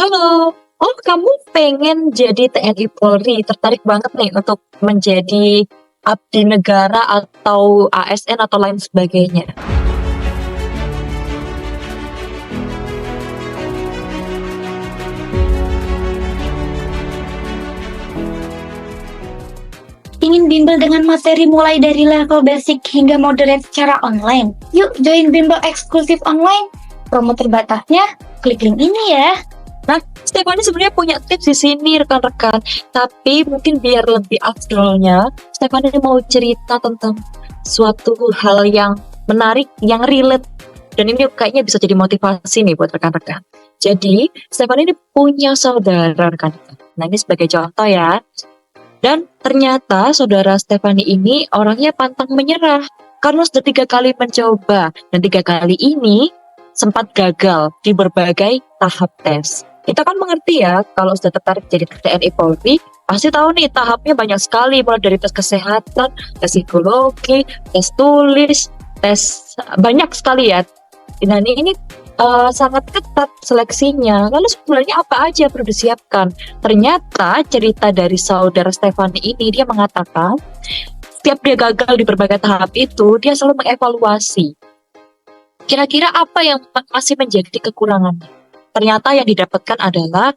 Halo, oh kamu pengen jadi TNI Polri, tertarik banget nih untuk menjadi abdi negara atau ASN atau lain sebagainya. Ingin bimbel dengan materi mulai dari level basic hingga moderate secara online? Yuk join bimbel eksklusif online. Promo terbatasnya, klik link ini ya. Nah, Stefani sebenarnya punya tips di sini rekan-rekan, tapi mungkin biar lebih afdolnya, Stefani mau cerita tentang suatu hal yang menarik, yang relate, dan ini kayaknya bisa jadi motivasi nih buat rekan-rekan. Jadi, Stefani ini punya saudara rekan-rekan. Nah, ini sebagai contoh ya. Dan ternyata saudara Stefani ini orangnya pantang menyerah karena sudah 3 kali mencoba dan 3 kali ini sempat gagal di berbagai tahap tes. Kita kan mengerti ya kalau sudah tertarik jadi TNI Polri pasti tahu nih tahapnya banyak sekali, mulai dari tes kesehatan, tes psikologi, tes tulis, tes banyak sekali ya. Nah ini sangat ketat seleksinya. Lalu sebenarnya apa aja yang perlu disiapkan? Ternyata cerita dari saudara Stefani ini, dia mengatakan setiap dia gagal di berbagai tahap itu, dia selalu mengevaluasi kira-kira apa yang masih menjadi kekurangannya. Ternyata yang didapatkan adalah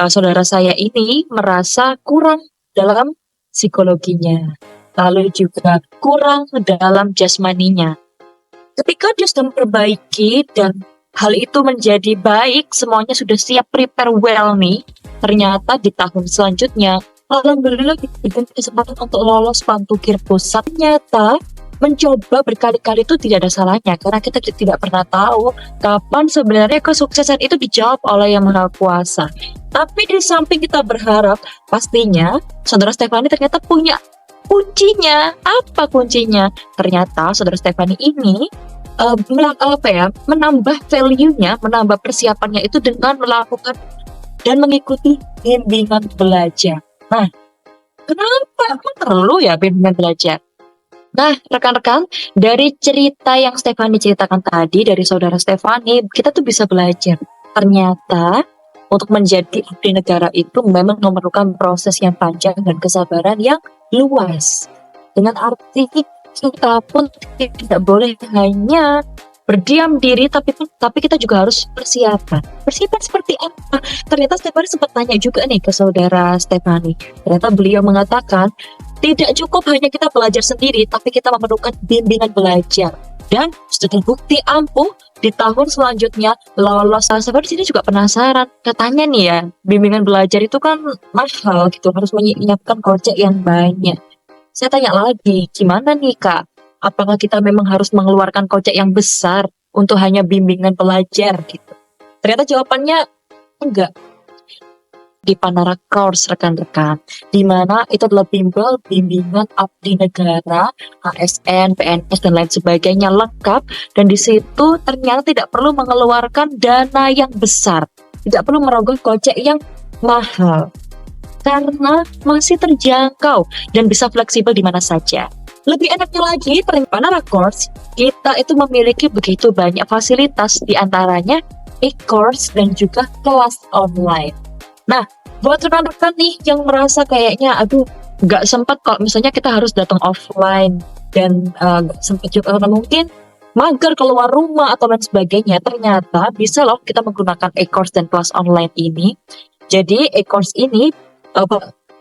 saudara saya ini merasa kurang dalam psikologinya, lalu juga kurang dalam jasmaninya. Ketika dia sudah memperbaiki dan hal itu menjadi baik, semuanya sudah siap prepare well nih, ternyata di tahun selanjutnya alhamdulillah diberikan kesempatan untuk lolos Pantukir Pusat. Ternyata mencoba berkali-kali itu tidak ada salahnya, karena kita tidak pernah tahu kapan sebenarnya kesuksesan itu dijawab oleh Yang Maha Kuasa. Tapi di samping kita berharap, pastinya saudara Stefani ternyata punya kuncinya. Apa kuncinya? Ternyata saudara Stefani ini menambah value-nya, menambah persiapannya itu dengan melakukan dan mengikuti bimbingan belajar. Nah, kenapa emang perlu ya bimbingan belajar? Nah, rekan-rekan, dari cerita yang Stefani ceritakan tadi, dari saudara Stefani, kita tuh bisa belajar. Ternyata, untuk menjadi abdi negara itu memang memerlukan proses yang panjang dan kesabaran yang luas. Dengan arti kita pun tidak boleh hanya berdiam diri, tapi kita juga harus persiapan. Persiapan seperti apa? Ternyata Stefani sempat tanya juga nih ke saudara Stefani. Ternyata beliau mengatakan, tidak cukup hanya kita belajar sendiri, tapi kita memerlukan bimbingan belajar. Dan sudah terbukti ampuh di tahun selanjutnya lolos. Sahabat di sini juga penasaran, katanya nih ya, bimbingan belajar itu kan mahal gitu, harus menyiapkan kocek yang banyak. Saya tanya lagi, gimana nih Kak? Apakah kita memang harus mengeluarkan kocek yang besar untuk hanya bimbingan belajar gitu? Ternyata jawabannya enggak. Di Panara Course rekan-rekan, di mana itu adalah bimbingan abdi negara, ASN, PNS dan lain sebagainya lengkap, dan di situ ternyata tidak perlu mengeluarkan dana yang besar, tidak perlu merogoh kocek yang mahal, karena masih terjangkau dan bisa fleksibel di mana saja. Lebih enaknya lagi, Panara Course kita itu memiliki begitu banyak fasilitas, di antaranya e-course dan juga kelas online. Nah, buat rekan-rekan nih yang merasa kayaknya, aduh, nggak sempat kalau misalnya kita harus datang offline dan nggak sempat juga karena mungkin mager keluar rumah atau lain sebagainya, ternyata bisa loh kita menggunakan e-course dan kelas online ini. Jadi e-course ini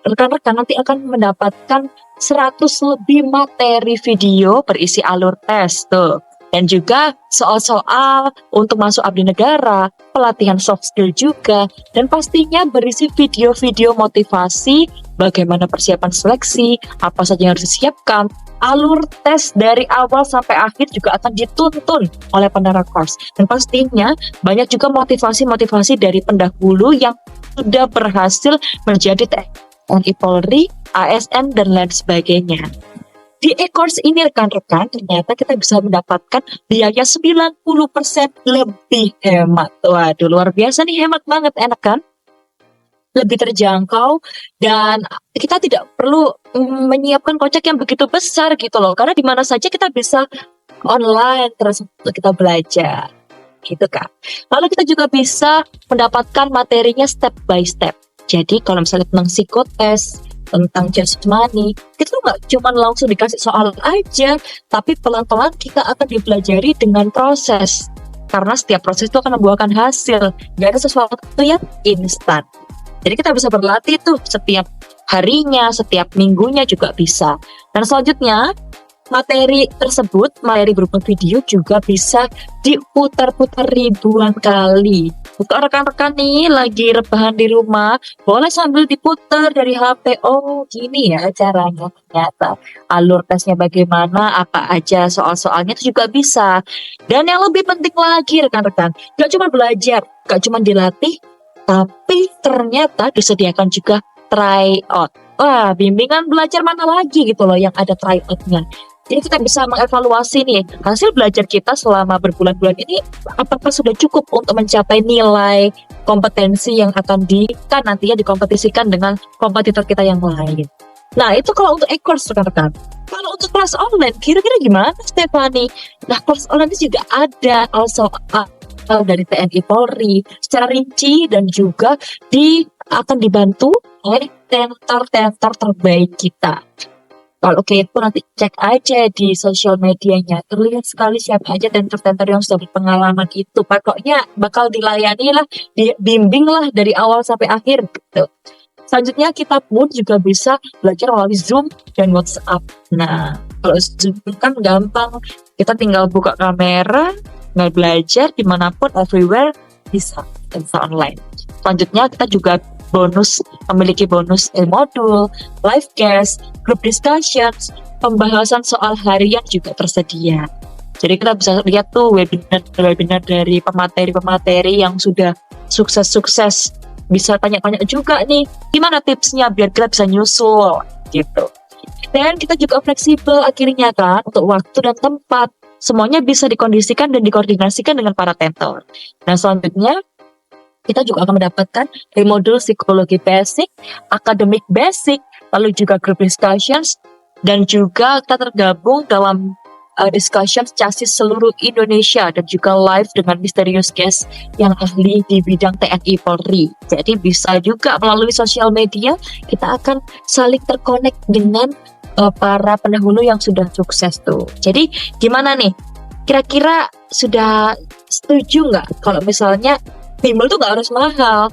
rekan-rekan nanti akan mendapatkan 100 lebih materi video berisi alur tes tuh. Dan juga soal-soal untuk masuk abdi negara, pelatihan soft skill juga, dan pastinya berisi video-video motivasi, bagaimana persiapan seleksi, apa saja yang harus disiapkan, alur tes dari awal sampai akhir juga akan dituntun oleh Panara Course. Dan pastinya banyak juga motivasi-motivasi dari pendahulu yang sudah berhasil menjadi TNI Polri, ASN, dan lain sebagainya. Di e-course ini rekan-rekan, ternyata kita bisa mendapatkan biaya 90% lebih hemat. Waduh, luar biasa nih, hemat banget, enak kan? Lebih terjangkau, dan kita tidak perlu menyiapkan kocek yang begitu besar gitu loh, karena di mana saja kita bisa online terus untuk kita belajar. gitu kan. Lalu kita juga bisa mendapatkan materinya step by step. Jadi kalau misalnya tentang psikotes, tentang jasmani, kita tuh nggak cuma langsung dikasih soal aja, tapi pelan-pelan kita akan dipelajari dengan proses. Karena setiap proses itu akan membuahkan hasil, nggak ada sesuatu yang instan. Jadi kita bisa berlatih tuh setiap harinya, setiap minggunya juga bisa. Dan selanjutnya, materi tersebut, materi berupa video juga bisa diputar-putar ribuan kali. Untuk rekan-rekan nih lagi rebahan di rumah, boleh sambil diputar dari HP. Oh, gini ya caranya ternyata. Alur tesnya bagaimana, apa aja soal-soalnya itu juga bisa. Dan yang lebih penting lagi rekan-rekan, gak cuma belajar, gak cuma dilatih, tapi ternyata disediakan juga tryout. Wah, bimbingan belajar mana lagi gitu loh yang ada tryoutnya. Jadi kita bisa mengevaluasi nih hasil belajar kita selama berbulan-bulan ini apakah sudah cukup untuk mencapai nilai kompetensi yang akan nantinya dikompetisikan dengan kompetitor kita yang lain. Nah itu kalau untuk e-course rekan-rekan. Kalau untuk kelas online kira-kira gimana Stephanie? Nah kelas online itu juga ada also dari TNI Polri secara rinci dan juga akan dibantu oleh tentor-tentor terbaik kita. Kalau kepo nanti cek aja di sosial medianya, terlihat sekali siapa aja tentor-tentor yang sudah berpengalaman itu. Pokoknya bakal dilayani lah, dibimbing lah dari awal sampai akhir gitu. Selanjutnya kita pun juga bisa belajar melalui Zoom dan WhatsApp. Nah, kalau Zoom kan gampang, kita tinggal buka kamera, tinggal belajar dimanapun, everywhere, bisa online. Selanjutnya kita juga memiliki bonus modul, live class, group discussions, pembahasan soal harian juga tersedia. Jadi kita bisa lihat tuh webinar dari pemateri-pemateri yang sudah sukses-sukses. Bisa tanya-tanya juga nih, gimana tipsnya biar kita bisa nyusul gitu. Dan kita juga fleksibel akhirnya kan untuk waktu dan tempat. Semuanya bisa dikondisikan dan dikoordinasikan dengan para tentor. Nah selanjutnya kita juga akan mendapatkan modul psikologi basic, academic basic, lalu juga group discussions, dan juga kita tergabung dalam discussions chassis seluruh Indonesia dan juga live dengan misterius guest yang ahli di bidang TNI Polri. Jadi bisa juga melalui sosial media kita akan saling terkonek dengan para pendahulu yang sudah sukses tuh. Jadi gimana nih? Kira-kira sudah setuju nggak kalau misalnya bimbel tuh gak harus mahal.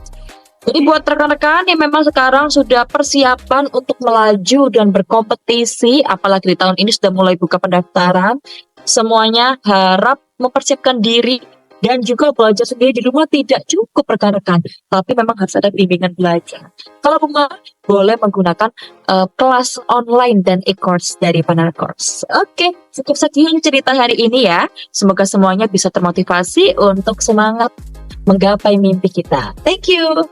Jadi buat rekan-rekan yang memang sekarang sudah persiapan untuk melaju dan berkompetisi, apalagi di tahun ini sudah mulai buka pendaftaran, semuanya harap mempersiapkan diri dan juga belajar sendiri di rumah tidak cukup rekan-rekan, tapi memang harus ada bimbingan belajar. Kalau rumah boleh menggunakan kelas online dan e-course dari Panar Course. Oke, cukup sekian cerita hari ini ya. Semoga semuanya bisa termotivasi untuk semangat menggapai mimpi kita. Thank you.